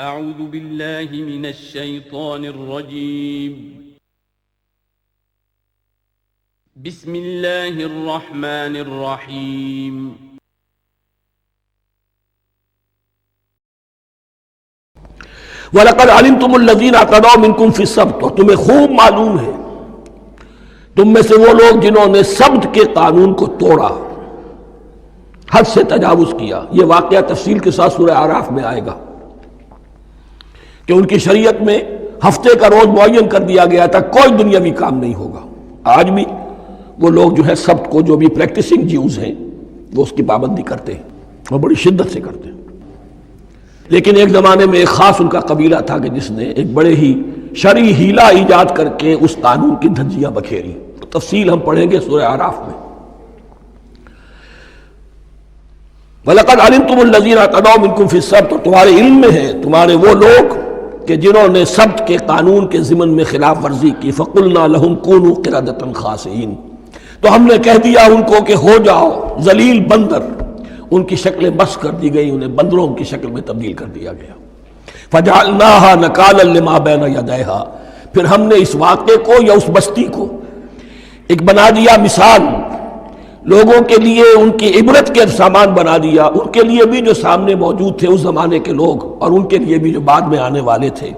اعوذ باللہ من الشیطان الرجیم بسم اللہ الرحمن الرحیم وَلَقَدْ عَلِمْتُمُ الَّذِينَ اعْتَدَوْا مِنْكُمْ فِي السَّبْتِ، اور تمہیں خوب معلوم ہے تم میں سے وہ لوگ جنہوں نے سبت کے قانون کو توڑا، حد سے تجاوز کیا۔ یہ واقعہ تفصیل کے ساتھ سورہ اعراف میں آئے گا کہ ان کی شریعت میں ہفتے کا روز معین کر دیا گیا تھا، کوئی دنیاوی کام نہیں ہوگا۔ آج بھی وہ لوگ جو ہے سبت کو، جو بھی پریکٹسنگ جیوز ہیں، وہ اس کی پابندی کرتے ہیں اور بڑی شدت سے کرتے ہیں۔ لیکن ایک زمانے میں ایک خاص ان کا قبیلہ تھا کہ جس نے ایک بڑے ہی شرعی ہیلہ ایجاد کر کے اس قانون کی دھجیاں بکھیری۔ تفصیل ہم پڑھیں گے سورہ اعراف میں۔ وَلَقَدْ عَلِمْتُمُ الَّذِينَ اعْتَدَوْا مِنْكُمْ فِي السَّبْتِ، اور تمہارے علم میں ہے تمہارے وہ لوگ کہ جنہوں نے سبت کے قانون کے ضمن میں خلاف ورزی کی۔ فَقُلْنَا لَهُمْ كُونُوا قِرَدَةً خَاسِئِينَ، تو ہم نے کہہ دیا ان کو کہ ہو جاؤ ذلیل بندر۔ ان کی شکلیں بس کر دی گئی، انہیں بندروں کی شکل میں تبدیل کر دیا گیا۔ فَجَعَلْنَاهَا نَكَالًا لِمَا بَيْنَ يَدَيْهَا، پھر ہم نے اس واقعے کو یا اس بستی کو ایک بنا دیا مثال، لوگوں کے لیے ان کی عبرت کے سامان بنا دیا، ان کے لیے بھی جو سامنے موجود تھے اس زمانے کے لوگ، اور ان کے لیے بھی جو بعد میں آنے والے تھے۔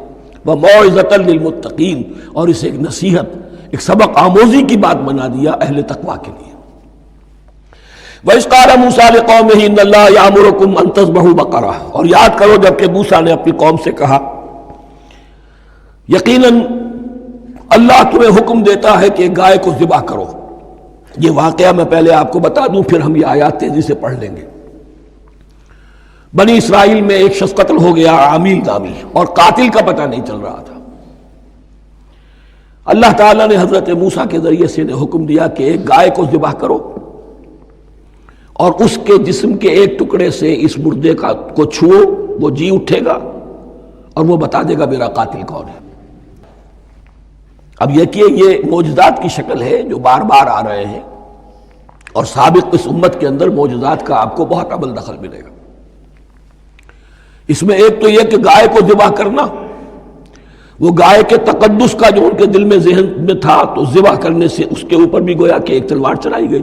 وَمَوْعِظَةً لِّلْمُتَّقِينَ، اور اسے ایک نصیحت، ایک سبق آموزی کی بات بنا دیا اہل تقویٰ کے لیے۔ وَإِذْ قَالَ مُوسَىٰ لِقَوْمِهِ إِنَّ اللَّهَ يَأْمُرُكُمْ أَن تَذْبَحُوا بَقَرَةً، اور یاد کرو جب کہ موسیٰ نے اپنی قوم سے کہا یقیناً اللہ تمہیں حکم دیتا ہے کہ گائے کو ذبح کرو۔ یہ واقعہ میں پہلے آپ کو بتا دوں، پھر ہم یہ آیات تیزی سے پڑھ لیں گے۔ بنی اسرائیل میں ایک شخص قتل ہو گیا، عامیل نامی، اور قاتل کا پتہ نہیں چل رہا تھا۔ اللہ تعالیٰ نے حضرت موسیٰ کے ذریعے سے حکم دیا کہ ایک گائے کو ذبح کرو، اور اس کے جسم کے ایک ٹکڑے سے اس مردے کو چھوؤ، وہ جی اٹھے گا اور وہ بتا دے گا میرا قاتل کون ہے۔ اب یہ معجزات کی شکل ہے جو بار بار آ رہے ہیں، اور سابق اس امت کے اندر معجزات کا آپ کو بہت عمل دخل ملے گا۔ اس میں ایک تو یہ کہ گائے کو ذبح کرنا، وہ گائے کے تقدس کا جو ان کے دل میں ذہن میں تھا، تو ذبح کرنے سے اس کے اوپر بھی گویا کہ ایک تلوار چلائی گئی،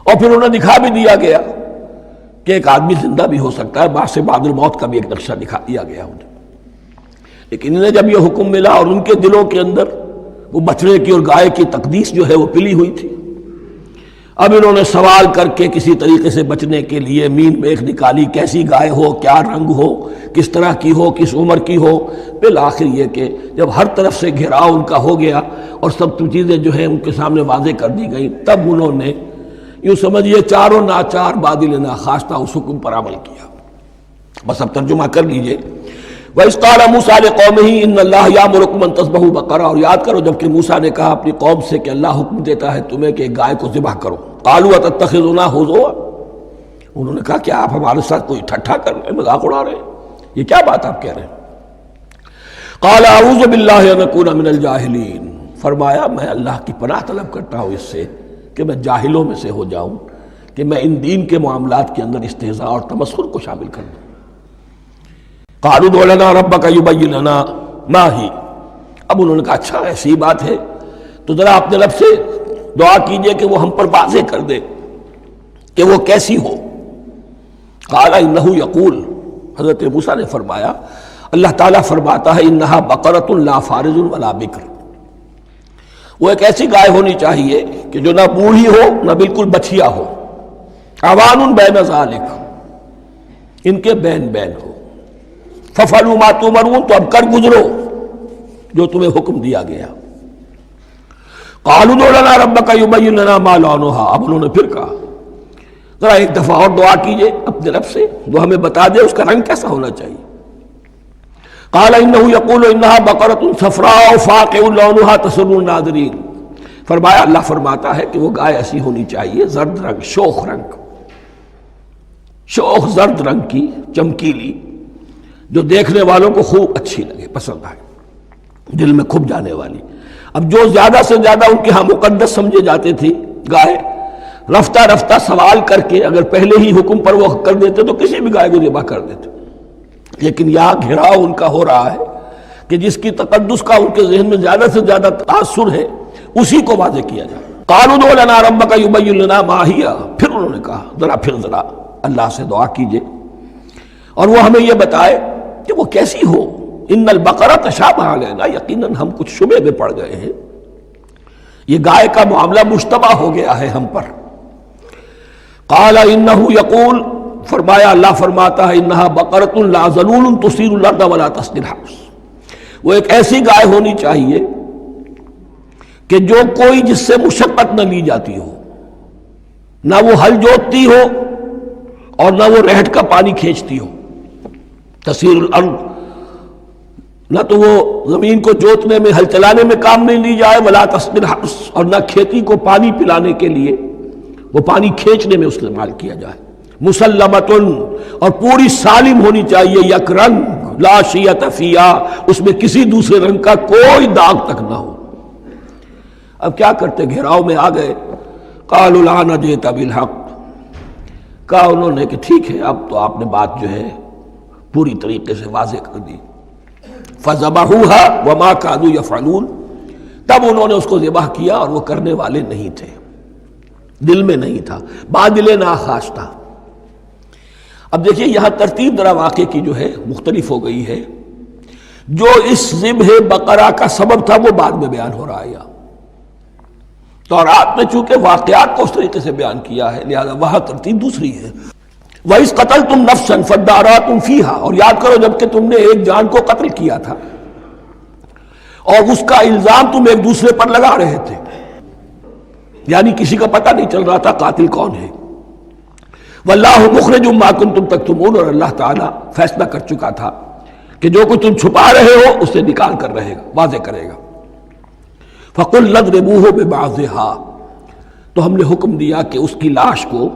اور پھر انہیں دکھا بھی دیا گیا کہ ایک آدمی زندہ بھی ہو سکتا ہے، بعد سے بعد الموت کا بھی ایک نقشہ دکھا دیا گیا انہیں۔ لیکن انہیں جب یہ حکم ملا اور ان کے دلوں کے اندر وہ بچڑے کی اور گائے کی تقدیس جو ہے وہ پلی ہوئی تھی، اب انہوں نے سوال کر کے کسی طریقے سے بچنے کے لیے مین میخ نکالی، کیسی گائے ہو، کیا رنگ ہو، کس طرح کی ہو، کس عمر کی ہو۔ بالآخر یہ کہ جب ہر طرف سے گھیراؤ ان کا ہو گیا اور سب چیزیں جو ہیں ان کے سامنے واضح کر دی گئیں، تب انہوں نے یوں سمجھیے چاروں ناچار بادل ناخواستہ اس حکم پر عمل کیا۔ بس اب ترجمہ کر لیجئے۔ وَإِذْ قَالَ مُوسَىٰ لِقَوْمِهِ إِنَّ اللَّهَ يَأْمُرُكُمْ أَن تَذْبَحُوا بَقَرَةً، اور یاد کرو جب کہ موسیٰ نے کہا اپنی قوم سے کہ اللہ حکم دیتا ہے تمہیں کہ گائے کو ذبح کرو۔ قَالُوا أَتَتَّخِذُنَا هُزُوًا، انہوں نے کہا کیا آپ ہمارے ساتھ کوئی ٹھٹھا کر رہے ہیں، مذاق اڑا رہے ہیں، یہ کیا بات آپ کہہ رہے ہیں؟ قَالَ أَعُوذُ بِاللَّهِ أَنْ أَكُونَ مِنَ الْجَاهِلِينَ، فرمایا میں اللہ کی پناہ طلب کرتا ہوں اس سے کہ میں جاہلوں میں سے ہو جاؤں، کہ میں ان دین کے معاملات کے اندر استہزاء اور تمسخر کو شامل کر دوں۔ قالوا ادع لنا ربك يبين لنا ما هي، اب انہوں نے کہا اچھا ایسی بات ہے تو ذرا اپنے رب سے دعا کیجئے کہ وہ ہم پر واضح کر دے کہ وہ کیسی ہو۔ قال انه يقول، حضرت موسیٰ نے فرمایا اللہ تعالیٰ فرماتا ہے انها بقرة لا فارض ولا بکر، وہ ایک ایسی گائے ہونی چاہیے کہ جو نہ بوڑھی ہو نہ بالکل بچھیا ہو، عوان بین ذالک، ان کے بین بین ہو۔ فَفَعَلُوا مَا تُؤْمَرُونَ، تو اب کر گزرو جو تمہیں حکم دیا گیا۔ قَالُوا ادْعُ لَنَا رَبَّكَ يُبَيِّن لَنَا مَا لَوْنُهَا، اب انہوں نے پھر کہا ذرا ایک دفعہ اور دعا کیجئے اپنے رب سے، وہ ہمیں بتا دے اس کا رنگ کیسا ہونا چاہیے۔ قَالَ إِنَّهُ يَقُولُ إِنَّهَا بَقَرَةٌ صَفْرَاءُ فَاقِعٌ لَوْنُهَا تَسُرُّ النَّاظِرِينَ، فرمایا اللہ فرماتا ہے کہ وہ گائے ایسی ہونی چاہیے زرد رنگ، شوخ رنگ، شوخ زرد رنگ کی، چمکیلی، جو دیکھنے والوں کو خوب اچھی لگے، پسند آئے، دل میں کھپ جانے والی۔ اب جو زیادہ سے زیادہ ان کے ہاں مقدس سمجھے جاتے تھی گائے، رفتہ رفتہ سوال کر کے اگر پہلے ہی حکم پر وہ کر دیتے تو کسی بھی گائے کو ذبح کر دیتے۔ لیکن یہاں گھیراؤ ان کا ہو رہا ہے کہ جس کی تقدس کا ان کے ذہن میں زیادہ سے زیادہ تاثر ہے اسی کو واضح کیا جائے۔ قالوا ادع لنا ربک یبین لنا ما ہی، پھر انہوں نے کہا ذرا اللہ سے دعا کیجئے اور وہ ہمیں یہ بتائے کہ وہ کیسی ہو۔ ان البقرہ تشابہ علینا، یقیناً ہم کچھ شبہ میں پڑ گئے ہیں، یہ گائے کا معاملہ مشتبہ ہو گیا ہے ہم پر۔ قال انہ یقول، فرمایا اللہ فرماتا ہے انہا بقرۃ لا ذلول تثیر الارض ولا تسقی الحرث، وہ ایک ایسی گائے ہونی چاہیے کہ جو کوئی جس سے مشقت نہ لی جاتی ہو، نہ وہ ہل جوتتی ہو اور نہ وہ رہٹ کا پانی کھینچتی ہو۔ تسیر الارض، نہ تو وہ زمین کو جوتنے میں ہل چلانے میں کام نہیں لی جائے، ولا تسقی الحرث، اور نہ کھیتی کو پانی پلانے کے لیے وہ پانی کھینچنے میں استعمال کیا جائے۔ مسلمتن، اور پوری سالم ہونی چاہیے، یک رنگ، لا شیۃ فیہا، اس میں کسی دوسرے رنگ کا کوئی داغ تک نہ ہو۔ اب کیا کرتے، گھیراؤ میں آ گئے۔ قالوا الآن جئت بالحق، کہا انہوں نے کہ ٹھیک ہے اب تو آپ نے بات جو ہے پوری طریقے سے واضح کر دی۔ فذبحوها وما كانوا يفعلون، تب انہوں نے اس کو ذبح کیا اور وہ کرنے والے نہیں تھے، دل میں نہیں تھا، بادل ناخواش تھا۔ اب دیکھیے یہاں ترتیب ذرا واقعے کی جو ہے مختلف ہو گئی ہے۔ جو اس ذبح بقرہ کا سبب تھا وہ بعد میں بیان ہو رہا ہے۔ تورات میں چونکہ واقعات کو اس طریقے سے بیان کیا ہے لہذا وہاں ترتیب دوسری ہے۔ وَإِذْ قَتَلْتُمْ نَفْسًا فَادَّارَأْتُمْ فِيهَا، اور یاد کرو جب کہ تم نے ایک جان کو قتل کیا تھا اور اس کا الزام تم ایک دوسرے پر لگا رہے تھے، یعنی کسی کا پتہ نہیں چل رہا تھا قاتل کون ہے۔ وَاللَّهُ مُخْرِجٌ مَا كُنتُمْ تَكْتُمُونَ، اور اللہ تعالیٰ فیصلہ کر چکا تھا کہ جو کچھ تم چھپا رہے ہو اسے نکال کر رہے گا، واضح کرے گا۔ فَقُلْ اضْرِبُوهُ بِبَعْضِهَا، تو ہم نے حکم دیا کہ اس کی لاش کو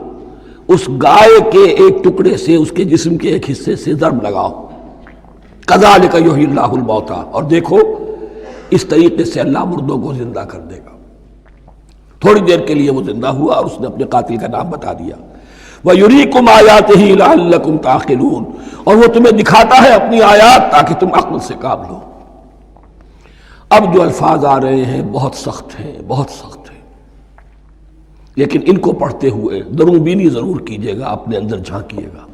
اس گائے کے ایک ٹکڑے سے، اس کے جسم کے ایک حصے سے ضرب لگاؤ۔ کذالک یحیی اللہ الموتیٰ، اور دیکھو اس طریقے سے اللہ مردوں کو زندہ کر دے گا۔ تھوڑی دیر کے لیے وہ زندہ ہوا اور اس نے اپنے قاتل کا نام بتا دیا۔ وَيُرِيكُمْ آیَاتِهِ لَعَلَّكُمْ تَعْقِلُونَ، اور وہ تمہیں دکھاتا ہے اپنی آیات تاکہ تم عقل سے کام لو۔ اب جو الفاظ آ رہے ہیں بہت سخت ہیں، بہت سخت ہیں، لیکن ان کو پڑھتے ہوئے درون بینی ضرور کیجیے گا، اپنے اندر جھانکیے گا۔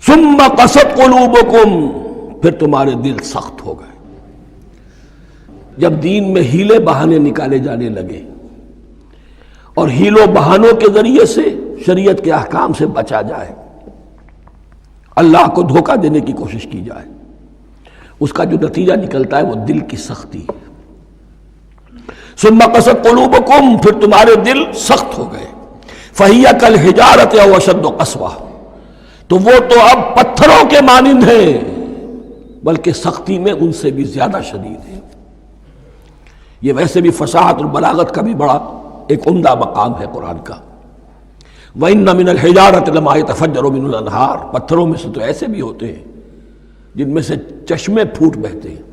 ثم قست قلوبکم، پھر تمہارے دل سخت ہو گئے۔ جب دین میں ہیلے بہانے نکالے جانے لگے اور ہیلوں بہانوں کے ذریعے سے شریعت کے احکام سے بچا جائے، اللہ کو دھوکہ دینے کی کوشش کی جائے، اس کا جو نتیجہ نکلتا ہے وہ دل کی سختی ہے۔ ثم قست قلوبکم، پھر تمہارے دل سخت ہو گئے۔ فہی کالحجارۃ او اشد قسوہ، تو وہ تو اب پتھروں کے مانند ہیں بلکہ سختی میں ان سے بھی زیادہ شدید ہے۔ یہ ویسے بھی فصاحت اور بلاغت کا بھی بڑا ایک عمدہ مقام ہے قرآن کا۔ وَإِنَّ مِنَ الْحِجَارَةِ لَمَا يَتَفَجَّرُ مِنْهُ الْأَنْهَارُ، پتھروں میں سے تو ایسے بھی ہوتے ہیں جن میں سے چشمے پھوٹ بہتے ہیں۔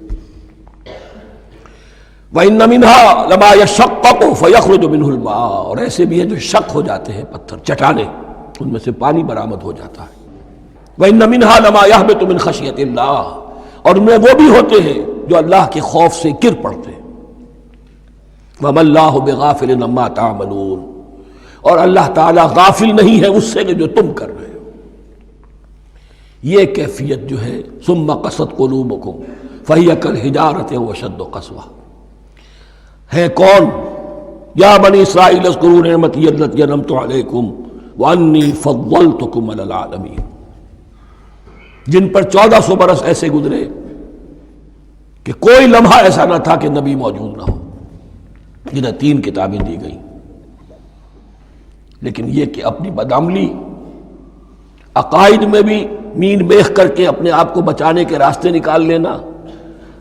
وَإِنَّ مِنْهَا لَمَا يَشَقَّقُ فَيَخْرُجُ مِنْهُ الْمَاءُ، اور ایسے بھی ہیں جو شق ہو جاتے ہیں، پتھر چٹانیں، ان میں سے پانی برآمد ہو جاتا ہے۔ وَإِنَّ مِنْهَا لَمَا يَهْبِطُ مِنْ خَشْيَةِ اللَّهِ، اور ان میں وہ بھی ہوتے ہیں جو اللہ کے خوف سے گر پڑتے ہیں۔ وَمَا اللَّهُ بِغَافِلٍ عَمَّا تَعْمَلُونَ، اور اللہ تعالیٰ غافل نہیں ہے اس سے کہ جو تم کر رہے ہو۔ یہ کیفیت جو ہے ثم قست قلوبکم فہی کالحجارۃ او اشد قسوہ، ہے کون؟ یا بنی اسرائیل اذکروا نعمتی التی انعمت علیکم وانی فضلتکم علی العالمین، جن پر 1400 برس ایسے گزرے کہ کوئی لمحہ ایسا نہ تھا کہ نبی موجود نہ ہو، جنہیں 3 کتابیں دی گئیں۔ لیکن یہ کہ اپنی بدعملی، عقائد میں بھی مین بیخ کر کے اپنے آپ کو بچانے کے راستے نکال لینا،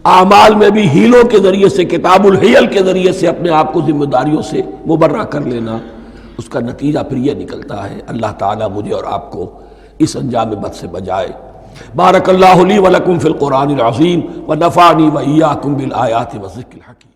اعمال میں بھی ہیلوں کے ذریعے سے، کتاب الحیل کے ذریعے سے اپنے آپ کو ذمہ داریوں سے مبرہ کر لینا، اس کا نتیجہ پھر یہ نکلتا ہے۔ اللہ تعالیٰ مجھے اور آپ کو اس انجام بد سے بچائے۔ بارک اللہ لی ولکم فی القرآن العظیم ونفعنی وإیاکم بالآیات والذکر الحکیم۔